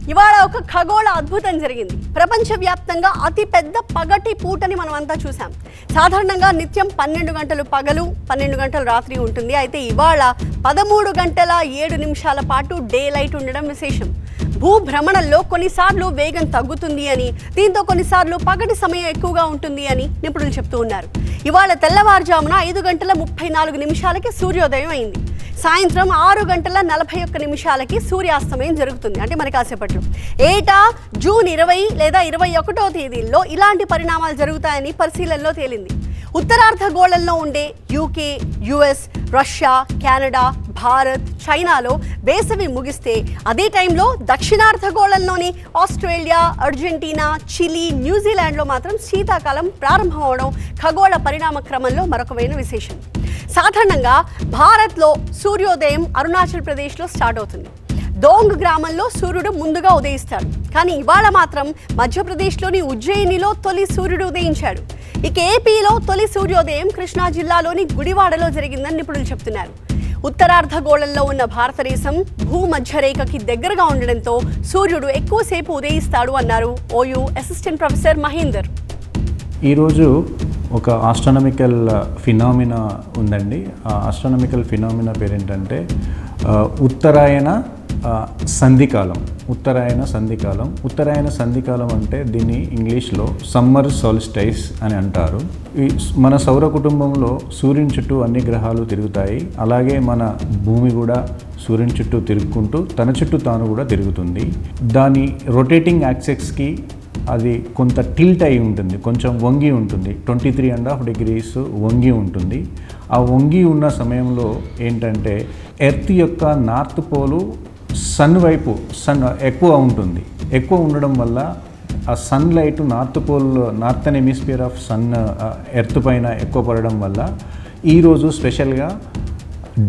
ఇవాళ ఒక ఖగోళ అద్భుతం జరిగింది. ప్రపంచవ్యాప్తంగా అతి పెద్ద పగటి పూటని మనం అంతా చూసాం. సాధారణంగా నిత్యం 12 గంటలు పగలు 12 గంటలు రాత్రి ఉంటుంది. అయితే ఇవాళ 13 గంటల 7 నిమిషాల పాటు డే లైట్ ఉండడం విశేషం. భూభ్రమణంలో కొన్నిసార్లు వేగం తగ్గుతుంది అని, దీంతో కొన్నిసార్లు పగటి సమయం ఎక్కువగా ఉంటుంది అని నిపుణులు చెప్తూ ఉన్నారు. ఇవాళ తెల్లవారుజామున 5 గంటల 34 నిమిషాలకి సూర్యోదయం అయింది. సాయంత్రం 6 గంటల 41 నిమిషాలకి సూర్యాస్తమయం జరుగుతుంది. అంటే మరి కాసేపట్లో. ఏటా జూన్ 20 లేదా 21వ తేదీల్లో ఇలాంటి పరిణామాలు జరుగుతాయని పరిశీలనలో తేలింది. ఉత్తరార్ధగోళంలో ఉండే UK, US, Russia, Canada, Bharat, చైనాలో వేసవి ముగిస్తే అదే టైంలో దక్షిణార్ధగోళంలోని ఆస్ట్రేలియా, అర్జెంటీనా, చిలీ, న్యూజిలాండ్లో మాత్రం శీతాకాలం ప్రారంభమవడం ఖగోళ పరిణామ క్రమంలో మరొకమైన విశేషం. సాధారణంగా భారత్లో సూర్యోదయం అరుణాచల్ ప్రదేశ్లో స్టార్ట్ అవుతుంది. దోంగ్ గ్రామంలో సూర్యుడు ముందుగా ఉదయిస్తాడు. కానీ ఇవాళ మాత్రం మధ్యప్రదేశ్లోని ఉజ్జయినిలో తొలి సూర్యుడు ఉదయించాడు. ఇక ఏపీలో తొలి సూర్యోదయం కృష్ణా జిల్లాలోని గుడివాడలో జరిగిందని నిపుణులు చెప్తున్నారు. ఉత్తరార్ధగోళంలో ఉన్న భారతదేశం భూమధ్యరేఖకి దగ్గరగా ఉండడంతో సూర్యుడు ఎక్కువసేపు ఉదయిస్తాడు అన్నారు ఓయూ అసిస్టెంట్ ప్రొఫెసర్ మహేందర్. ఈరోజు ఒక ఆస్ట్రానమికల్ ఫినామినా ఉందండి. ఆ ఆస్ట్రానమికల్ ఫినామినా పేరేంటంటే ఉత్తరాయణ సంధికాలం. ఉత్తరాయణ సంధికాలం అంటే దీన్ని ఇంగ్లీష్లో సమ్మర్ సోల్స్టైస్ అని అంటారు. ఈ మన సౌర కుటుంబంలో సూర్యుని చుట్టూ అన్ని గ్రహాలు తిరుగుతాయి. అలాగే మన భూమి కూడా సూర్యుని చుట్టూ తిరుగుకుంటూ తన చుట్టూ తాను కూడా తిరుగుతుంది. దాని రొటేటింగ్ యాక్సెస్కి అది కొంత టిల్ట్ అయి ఉంటుంది, కొంచెం వంగి ఉంటుంది. 23.5 degrees వంగి ఉంటుంది. ఆ వంగి ఉన్న సమయంలో ఏంటంటే ఎర్త్ యొక్క నార్త్ పోలు సన్ వైపు ఎక్కువ ఉంటుంది. ఎక్కువ ఉండడం వల్ల ఆ sun light northern hemisphere of sun earth పైన ఎక్కువ పడడం వల్ల ఈరోజు స్పెషల్గా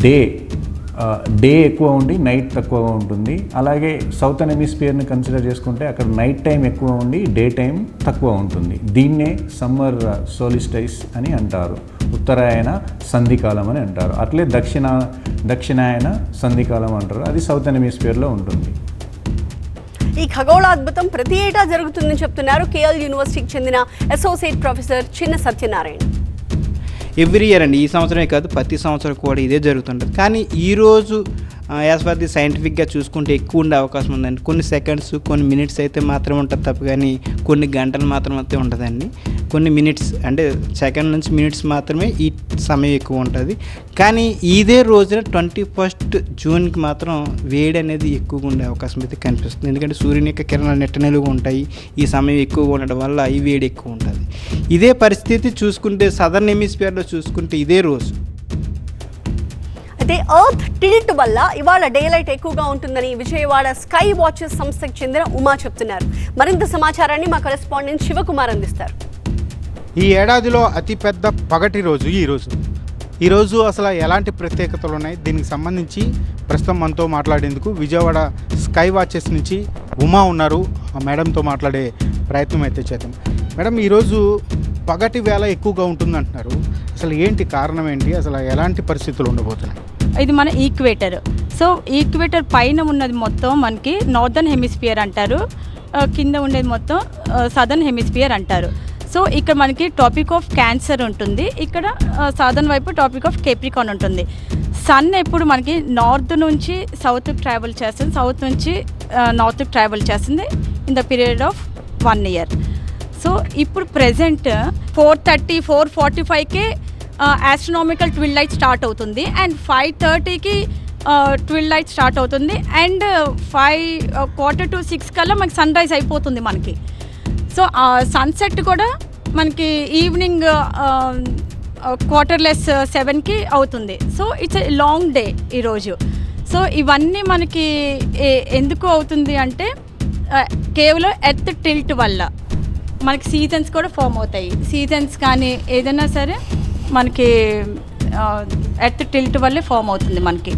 డే ఎక్కువ ఉండి నైట్ తక్కువగా ఉంటుంది. అలాగే సౌతర్న్ హెమిస్ఫియర్ని కన్సిడర్ చేసుకుంటే అక్కడ నైట్ టైం ఎక్కువ ఉండి డే టైం తక్కువ ఉంటుంది. దీన్నే సమ్మర్ సోలిస్టైస్ అని అంటారు, ఉత్తరాయణ సంధికాలం అని అంటారు. అట్లే దక్షిణాయన సంధికాలం అంటారు, అది సౌతర్న్ హెమిస్ఫియర్లో ఉంటుంది. ఈ ఖగోళాద్భుతం ప్రతి ఏటా జరుగుతుందని చెప్తున్నారు కేఎల్ యూనివర్సిటీకి చెందిన అసోసియేట్ ప్రొఫెసర్ చిన్న సత్యనారాయణ. ఎవ్రీ ఇయర్ అండి, ఈ సంవత్సరమే కాదు ప్రతి సంవత్సరం కూడా ఇదే జరుగుతుంటుంది. కానీ ఈరోజు యాజ్ పర్ ది సైంటిఫిక్గా చూసుకుంటే ఎక్కువ ఉండే అవకాశం ఉందండి. కొన్ని సెకండ్స్ కొన్ని మినిట్స్ అయితే మాత్రమే ఉంటుంది తప్ప కానీ కొన్ని గంటలు మాత్రం అయితే ఉంటుందండి. కొన్ని మినిట్స్ అంటే సెకండ్ నుంచి మినిట్స్ మాత్రమే ఈ సమయం ఎక్కువ ఉంటుంది. కానీ ఇదే రోజున 21 జూన్కి మాత్రం వేడి అనేది ఎక్కువగా ఉండే అవకాశం అయితే కనిపిస్తుంది. ఎందుకంటే సూర్యుని యొక్క కిరణాలు నెట్టనెలుగా ఉంటాయి. ఈ సమయం ఎక్కువగా ఉండడం వల్ల ఈ వేడి ఎక్కువ ఉంటుంది. ఇదే పరిస్థితి చూసుకుంటే సదర్న్ హెమిస్ఫియర్లో చూసుకుంటే ఇదే రోజు అయితే ఎర్త్ టిల్ట్ వల్ల ఇవాళ డే లైట్ ఎక్కువగా ఉంటుందని విజయవాడ స్కై వాచెస్ సంస్థకు చెందిన ఉమా చెప్తున్నారు. మరింత సమాచారాన్ని మా కరెస్పాండెంట్ శివకుమార్ అందిస్తారు. ఈ ఏడాదిలో అతిపెద్ద పగటి రోజు ఈరోజు అసలు ఎలాంటి ప్రత్యేకతలు ఉన్నాయి, దీనికి సంబంధించి ప్రస్తుతం మనతో మాట్లాడేందుకు విజయవాడ స్కై వాచెస్ నుంచి ఉమా ఉన్నారు. ఆ మేడంతో మాట్లాడే ప్రయత్నం అయితే చేద్దాం. మేడం, ఈరోజు పగటి వేళ ఎక్కువగా ఉంటుంది అంటున్నారు. అసలు ఏంటి కారణం ఏంటి, అసలు ఎలాంటి పరిస్థితులు ఉండబోతున్నాయి? ఇది మన ఈక్వేటర్. సో ఈక్వేటర్ పైన ఉన్నది మొత్తం మనకి నార్దర్న్ హెమిస్ఫియర్ అంటారు, కింద ఉండేది మొత్తం సదర్న్ హెమిస్ఫియర్ అంటారు. సో ఇక్కడ మనకి టాపిక్ ఆఫ్ క్యాన్సర్ ఉంటుంది, ఇక్కడ సదర్న్ వైపు టాపిక్ ఆఫ్ కేప్రికాన్ ఉంటుంది. సన్ ఎప్పుడు మనకి నార్త్ నుంచి సౌత్కి ట్రావెల్ చేస్తుంది, సౌత్ నుంచి నార్త్కి ట్రావెల్ చేస్తుంది in the period of 1 year. So ఇప్పుడు ప్రెజెంట్ 4:30, 4:45కే ఆస్ట్రోనామికల్ ట్విల్ లైట్ స్టార్ట్ అవుతుంది అండ్ 5:30కి ట్విల్ లైట్ స్టార్ట్ అవుతుంది అండ్ 5:45 కల్లా మనకి సన్ రైజ్ అయిపోతుంది మనకి. సో సన్సెట్ కూడా మనకి ఈవినింగ్ 7:15కి అవుతుంది. So it's a long day ఈరోజు. సో ఇవన్నీ మనకి ఎందుకు అవుతుంది అంటే కేవలం ఎర్త్ టిల్ట్ వల్ల మనకి సీజన్స్ కూడా ఫామ్ అవుతాయి. సీజన్స్ కానీ ఏదైనా సరే మనకి ఎర్త్ టిల్ట్ వల్లే ఫామ్ అవుతుంది మనకి.